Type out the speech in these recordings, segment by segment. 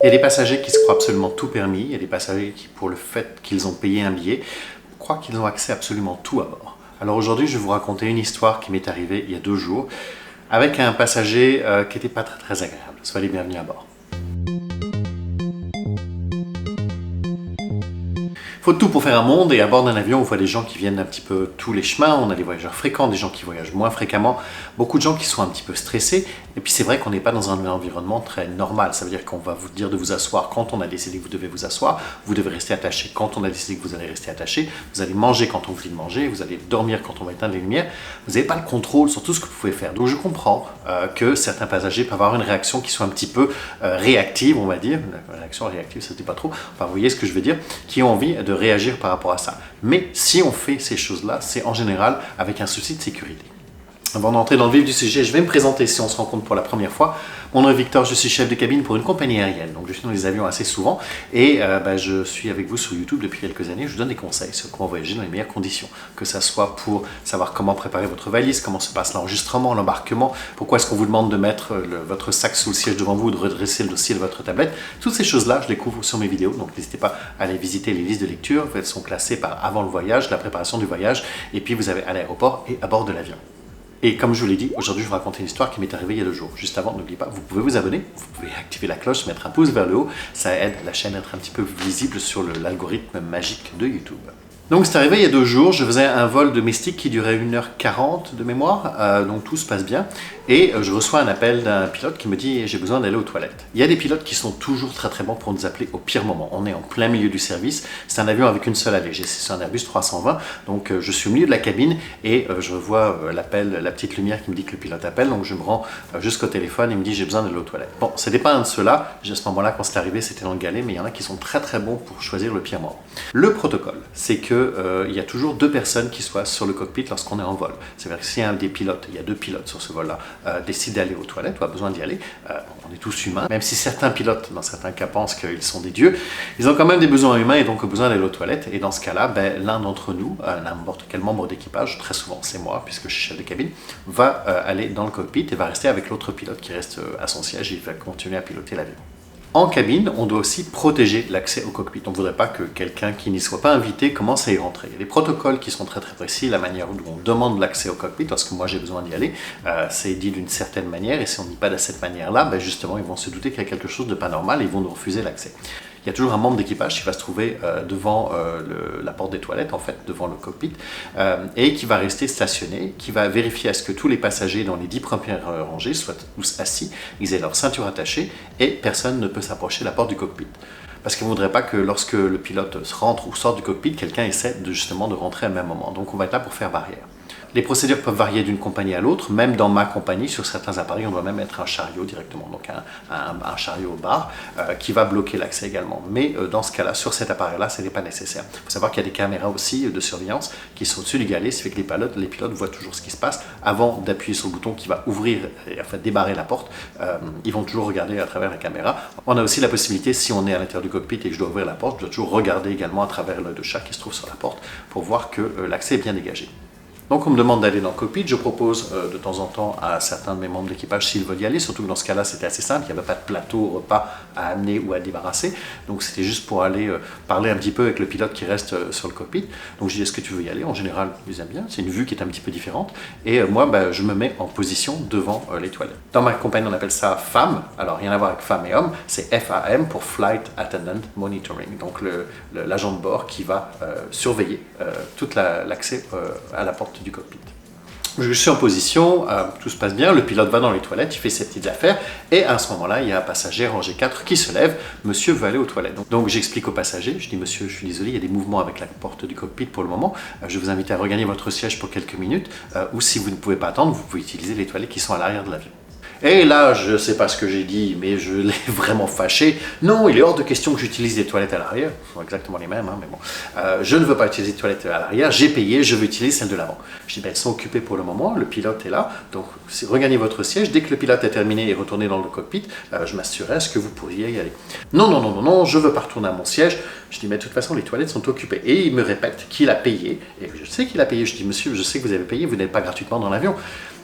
Il y a des passagers qui se croient absolument tout permis, il y a des passagers qui, pour le fait qu'ils ont payé un billet, croient qu'ils ont accès à absolument tout à bord. Alors aujourd'hui, je vais vous raconter une histoire qui m'est arrivée il y a 2 jours avec un passager qui n'était pas très agréable. Soyez les bienvenus à bord. Il faut tout pour faire un monde, et à bord d'un avion, on voit des gens qui viennent un petit peu tous les chemins, on a des voyageurs fréquents, des gens qui voyagent moins fréquemment, beaucoup de gens qui sont un petit peu stressés, et puis c'est vrai qu'on n'est pas dans un environnement très normal, ça veut dire qu'on va vous dire de vous asseoir quand on a décidé que vous devez vous asseoir, vous devez rester attaché quand on a décidé que vous allez rester attaché, vous allez manger quand on vous dit de manger, vous allez dormir quand on va éteindre les lumières, vous n'avez pas le contrôle sur tout ce que vous pouvez faire. Donc je comprends que certains passagers peuvent avoir une réaction qui soit un petit peu réactive, on va dire, une réaction réactive, ça ne dit pas trop, enfin vous voyez ce que je veux dire, qui ont envie de réagir par rapport à ça. Mais si on fait ces choses-là, c'est en général avec un souci de sécurité. Avant d'entrer dans le vif du sujet, je vais me présenter si on se rencontre pour la première fois. Mon nom est Victor, je suis chef de cabine pour une compagnie aérienne. Donc je suis dans les avions assez souvent et je suis avec vous sur YouTube depuis quelques années. Je vous donne des conseils sur comment voyager dans les meilleures conditions. Que ça soit pour savoir comment préparer votre valise, comment se passe l'enregistrement, l'embarquement, pourquoi est-ce qu'on vous demande de mettre votre sac sous le siège devant vous, de redresser le dossier de votre tablette. Toutes ces choses-là, je les couvre sur mes vidéos. Donc n'hésitez pas à aller visiter les listes de lecture. Elles sont classées par avant le voyage, la préparation du voyage, et puis vous avez à l'aéroport et à bord de l'avion. Et comme je vous l'ai dit, aujourd'hui je vais vous raconter une histoire qui m'est arrivée il y a 2 jours. Juste avant, n'oubliez pas, vous pouvez vous abonner, vous pouvez activer la cloche, mettre un pouce vers le haut, ça aide la chaîne à être un petit peu visible sur l'algorithme magique de YouTube. Donc c'est arrivé il y a 2 jours, je faisais un vol domestique qui durait 1h40 de mémoire, donc tout se passe bien, et je reçois un appel d'un pilote qui me dit « j'ai besoin d'aller aux toilettes ». Il y a des pilotes qui sont toujours très bons pour nous appeler au pire moment. On est en plein milieu du service, c'est un avion avec une seule allée, c'est un Airbus 320, donc je suis au milieu de la cabine et je vois l'appel, la petite lumière qui me dit que le pilote appelle, donc je me rends jusqu'au téléphone et il me dit « j'ai besoin d'aller aux toilettes ». Bon, c'était pas un de ceux-là, à ce moment-là quand c'est arrivé c'était dans le galet, mais il y en a qui sont très bons pour choisir le pire moment. Le protocole, c'est que il y a toujours 2 personnes qui soient sur le cockpit lorsqu'on est en vol. C'est-à-dire que si un des pilotes, il y a 2 pilotes sur ce vol-là, décide d'aller aux toilettes ou a besoin d'y aller, on est tous humains, même si certains pilotes, dans certains cas, pensent qu'ils sont des dieux, ils ont quand même des besoins humains et donc besoin d'aller aux toilettes. Et dans ce cas-là, l'un d'entre nous, n'importe quel membre d'équipage, très souvent c'est moi, puisque je suis chef de cabine, va aller dans le cockpit et va rester avec l'autre pilote qui reste à son siège et il va continuer à piloter l'avion. En cabine, on doit aussi protéger l'accès au cockpit. On ne voudrait pas que quelqu'un qui n'y soit pas invité commence à y rentrer. Il y a des protocoles qui sont très précis, la manière dont on demande l'accès au cockpit, parce que moi j'ai besoin d'y aller, c'est dit d'une certaine manière, et si on ne dit pas de cette manière-là, justement ils vont se douter qu'il y a quelque chose de pas normal et ils vont nous refuser l'accès. Il y a toujours un membre d'équipage qui va se trouver devant la porte des toilettes, en fait, devant le cockpit, et qui va rester stationné, qui va vérifier à ce que tous les passagers dans les 10 premières rangées soient tous assis, ils aient leur ceinture attachée, et personne ne peut s'approcher de la porte du cockpit. Parce qu'on ne voudrait pas que lorsque le pilote rentre ou sort du cockpit, quelqu'un essaie justement de rentrer au même moment. Donc on va être là pour faire barrière. Les procédures peuvent varier d'une compagnie à l'autre, même dans ma compagnie, sur certains appareils, on doit même mettre un chariot directement, donc un chariot au bar qui va bloquer l'accès également. Mais dans ce cas-là, sur cet appareil-là, ce n'est pas nécessaire. Il faut savoir qu'il y a des caméras aussi de surveillance qui sont au-dessus du galet, ce qui fait que les pilotes voient toujours ce qui se passe. Avant d'appuyer sur le bouton qui va ouvrir et en fait débarrer la porte, ils vont toujours regarder à travers la caméra. On a aussi la possibilité, si on est à l'intérieur du cockpit et que je dois ouvrir la porte, je dois toujours regarder également à travers l'œil de chat qui se trouve sur la porte pour voir que l'accès est bien dégagé. Donc on me demande d'aller dans le cockpit, je propose de temps en temps à certains de mes membres d'équipage s'ils veulent y aller, surtout que dans ce cas-là c'était assez simple, il n'y avait pas de plateau repas à amener ou à débarrasser, donc c'était juste pour aller parler un petit peu avec le pilote qui reste sur le cockpit. Donc je dis est-ce que tu veux y aller? En général ils aiment bien, c'est une vue qui est un petit peu différente, et moi je me mets en position devant les toilettes. Dans ma compagnie on appelle ça FAM, alors rien à voir avec femme et homme, c'est FAM pour Flight Attendant Monitoring, donc l'agent de bord qui va surveiller tout l'accès à la porte du cockpit. Je suis en position, tout se passe bien, le pilote va dans les toilettes, il fait ses petites affaires, et à ce moment-là, il y a un passager rangée 4 qui se lève, monsieur veut aller aux toilettes. Donc j'explique au passager, je dis monsieur, je suis désolé, il y a des mouvements avec la porte du cockpit pour le moment, je vous invite à regagner votre siège pour quelques minutes, ou si vous ne pouvez pas attendre, vous pouvez utiliser les toilettes qui sont à l'arrière de l'avion. Et là, je ne sais pas ce que j'ai dit, mais je l'ai vraiment fâché. Non, il est hors de question que j'utilise les toilettes à l'arrière. Ce sont exactement les mêmes, hein, mais bon. Je ne veux pas utiliser les toilettes à l'arrière, j'ai payé, je veux utiliser celles de l'avant. Je dis, elles sont occupées pour le moment, le pilote est là, donc regagnez votre siège. Dès que le pilote est terminé et retourné dans le cockpit, je m'assurerai, est-ce que vous pourriez y aller? Non, je ne veux pas retourner à mon siège. Je dis, mais de toute façon, les toilettes sont occupées. Et il me répète qu'il a payé, et je sais qu'il a payé. Je dis, monsieur, je sais que vous avez payé, vous n'êtes pas gratuitement dans l'avion.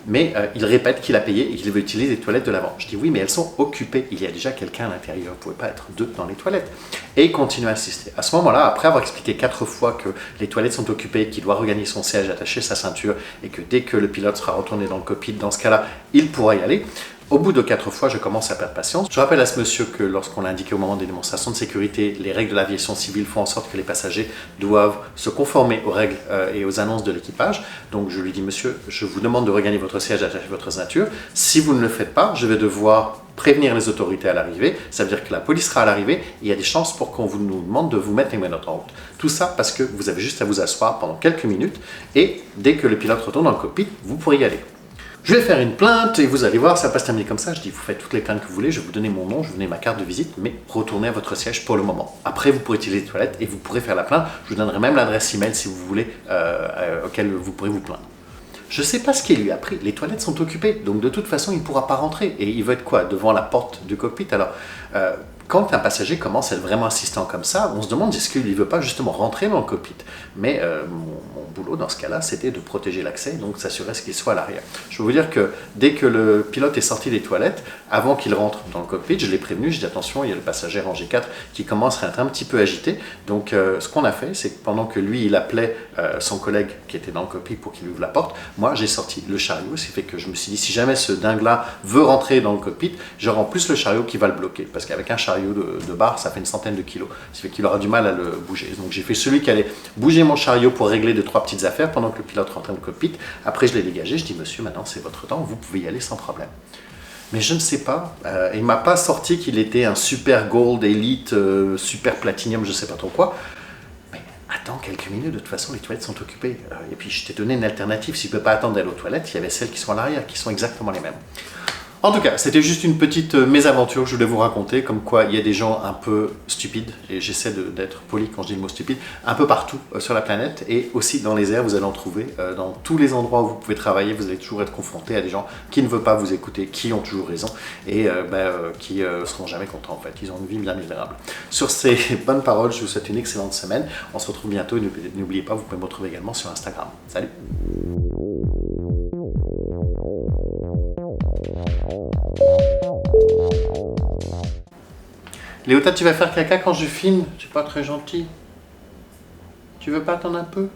mais il répète qu'il a payé et qu'il veut utiliser les toilettes de l'avant. Je dis oui, mais elles sont occupées, il y a déjà quelqu'un à l'intérieur, vous ne pouvez pas être deux dans les toilettes. Et il continue à insister. À ce moment-là, après avoir expliqué 4 fois que les toilettes sont occupées, qu'il doit regagner son siège, attacher sa ceinture, et que dès que le pilote sera retourné dans le cockpit, dans ce cas-là, il pourra y aller. Au bout de 4 fois, je commence à perdre patience. Je rappelle à ce monsieur que lorsqu'on l'a indiqué au moment des démonstrations de sécurité, les règles de l'aviation civile font en sorte que les passagers doivent se conformer aux règles et aux annonces de l'équipage. Donc je lui dis, monsieur, je vous demande de regagner votre siège, d'attacher votre ceinture. Si vous ne le faites pas, je vais devoir prévenir les autorités à l'arrivée. Ça veut dire que la police sera à l'arrivée et il y a des chances pour qu'on nous demande de vous mettre les menottes en route. Tout ça parce que vous avez juste à vous asseoir pendant quelques minutes et dès que le pilote retourne dans le cockpit, vous pourrez y aller. Je vais faire une plainte et vous allez voir, ça va pas se terminer comme ça. Je dis, vous faites toutes les plaintes que vous voulez, je vais vous donner mon nom, je vais vous donner ma carte de visite, mais retournez à votre siège pour le moment. Après, vous pourrez utiliser les toilettes et vous pourrez faire la plainte. Je vous donnerai même l'adresse email si vous voulez, auquel vous pourrez vous plaindre. Je ne sais pas ce qu'il lui a pris, les toilettes sont occupées, donc de toute façon, il ne pourra pas rentrer. Et il va être quoi? Devant la porte du cockpit? Alors, quand un passager commence à être vraiment insistant comme ça, on se demande est-ce qu'il ne veut pas justement rentrer dans le cockpit. Mais mon boulot dans ce cas-là, c'était de protéger l'accès, donc s'assurer qu'il soit à l'arrière. Je peux vous dire que dès que le pilote est sorti des toilettes, avant qu'il rentre dans le cockpit, je l'ai prévenu, je dis attention, il y a le passager rangé 4 qui commence à être un petit peu agité. Donc ce qu'on a fait, c'est que pendant que lui, il appelait son collègue qui était dans le cockpit pour qu'il ouvre la porte, moi j'ai sorti le chariot, ce qui fait que je me suis dit si jamais ce dingue-là veut rentrer dans le cockpit, j'aurai en plus le chariot qui va le bloquer, parce qu'avec un chariot de bar, ça fait une centaine de kilos, ce qui fait qu'il aura du mal à le bouger. Donc j'ai fait celui qui allait bouger mon chariot pour régler 2-3 petites affaires pendant que le pilote rentrait dans le cockpit. Après je l'ai dégagé, je dis monsieur, maintenant c'est votre temps, vous pouvez y aller sans problème. Mais je ne sais pas, il ne m'a pas sorti qu'il était un super gold, elite, super platinum, je ne sais pas trop quoi. Mais attends quelques minutes, de toute façon les toilettes sont occupées. Et puis je t'ai donné une alternative, si tu ne peux pas attendre d'aller aux toilettes, il y avait celles qui sont à l'arrière, qui sont exactement les mêmes. En tout cas, c'était juste une petite mésaventure que je voulais vous raconter, comme quoi il y a des gens un peu stupides, et j'essaie d'être poli quand je dis le mot stupide, un peu partout sur la planète, et aussi dans les airs, vous allez en trouver. Dans tous les endroits où vous pouvez travailler, vous allez toujours être confronté à des gens qui ne veulent pas vous écouter, qui ont toujours raison, et qui seront jamais contents en fait. Ils ont une vie bien misérable. Sur ces bonnes paroles, je vous souhaite une excellente semaine. On se retrouve bientôt, et n'oubliez pas, vous pouvez me retrouver également sur Instagram. Salut! Léota, tu vas faire caca quand je filme? C'est pas très gentil. Tu veux pas attendre un peu?